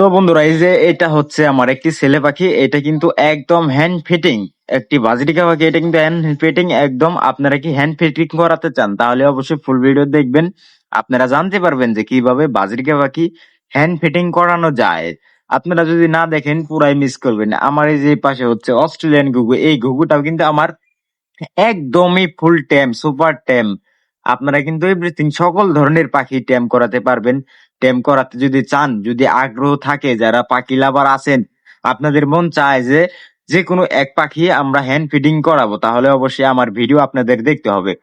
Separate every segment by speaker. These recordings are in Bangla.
Speaker 1: তো বন্ধুরা, এই যে এটা হচ্ছে আমার একটি ছেলে পাখি। এটা কিন্তু একদম হ্যান্ড ফিটিং একটি বাজরিকা পাখি। এটা কিন্তু হ্যান্ড ফিটিং একদম। আপনারা কি হ্যান্ড ফিটিং করাতে চান তাহলে অবশ্যই ফুল ভিডিও দেখবেন। আপনারা জানতে পারবেন যে কিভাবে বাজরিকা পাখি হ্যান্ড ফিটিং করানো যায়। আপনারা যদি না দেখেন পুরাই মিস করবেন। আমার এই যে পাশে হচ্ছে অস্ট্রেলিয়ান ঘুঘু। এই ঘুঘুটাও কিন্তু আমার একদমই ফুল টেম, সুপার টেম। আপনারা কিন্তু এভরিথিং সকল ধরনের পাখি টেম করাতে পারবেন। টেম করাতে যদি চান, যদি আগ্রহ থাকে, যারা পাখি লাভার আছেন, আপনাদের মন চায় যে যে কোনো এক পাখি আমরা হ্যান্ড ফিডিং করাবো, তাহলে অবশ্যই আমার ভিডিও আপনাদের দেখতে হবে।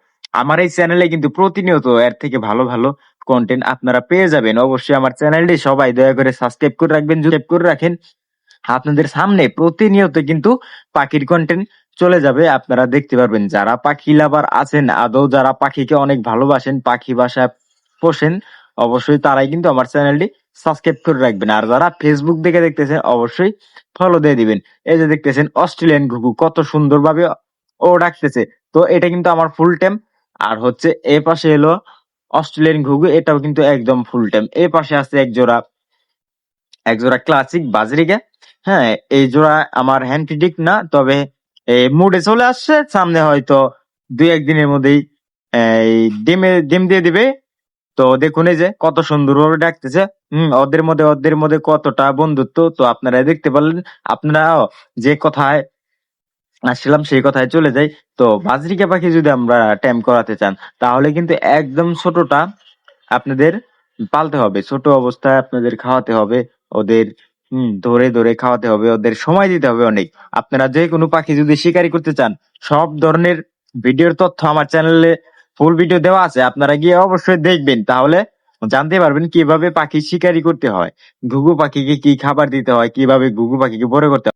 Speaker 1: আমার এই চ্যানেলে কিন্তু প্রতিনিয়ত এর থেকে ভালো ভালো কন্টেন্ট আপনারা পেয়ে যাবেন। অবশ্যই আমার চ্যানেলটি সবাই দয়া করে সাবস্ক্রাইব করে রাখবেন, সাবস্ক্রাইব করে রাখেন। আপনাদের সামনে প্রতিনিয়ত কিন্তু পাখির কন্টেন্ট চলে যাবে, আপনারা দেখতে পারবেন। যারা পাখি লাভার আছেন, আদৌ যারা পাখিকে অনেক ভালোবাসেন, পাখি বাসায় পোষেন, অবশ্যই তারাই কিন্তু আমার চ্যানেলটি সাবস্ক্রাইব করে রাখবেন। আর যারা ফেসবুক দেখে দেখতেছেন অবশ্যই ফলো দিয়ে দিবেন। এই যে দেখতেছেন অস্ট্রেলিয়ান ঘুঘু কত সুন্দরভাবে ও ডাকতেছে। তো এটা কিন্তু আমার ফুল টাইম। আর হচ্ছে এ পাশে এলো অস্ট্রেলিয়ান ঘুঘু, এটাও কিন্তু একদম ফুল টাইম। এ পাশে আছে এক জোড়া ক্লাসিক বাজরিকা। হ্যাঁ, এই জোড়া আমার হ্যান্ড ফিডিং না, তবে মুডে চলে আসছে। সামনে হয়তো 2-1 দিনের মধ্যেই এই ডিম দিয়ে দিবে। তো দেখুন এই যে কত সুন্দর ভাবে ডাকতেছে। ওদের মধ্যে কতটা বন্ধুত্ব তো আপনারা দেখতে পারলেন। আপনারা যে কথায় আসছিলাম সেই কথায় চলে যাই। তো বাজরিকা পাখি যদি আমরা ট্যাম করাতে চান, তাহলে কিন্তু একদম ছোটটা আপনাদের পালতে হবে। ছোট অবস্থায় আপনাদের খাওয়াতে হবে ওদের। ধরে ধরে খাওয়াতে হবে, ওদের সময় দিতে হবে অনেক। আপনারা যে কোনো পাখি যদি শিকারি করতে চান, সব ধরনের ভিডিওর তথ্য আমার চ্যানেলে ফুল ভিডিও দেওয়া আছে। আপনারা গিয়ে অবশ্যই দেখবেন, তাহলে জানতে পারবেন কিভাবে পাখি শিকারি করতে হয়, ঘুঘু পাখিকে কি খাবার দিতে হয়, কিভাবে ঘুঘু পাখিকে বড় করতে হয়।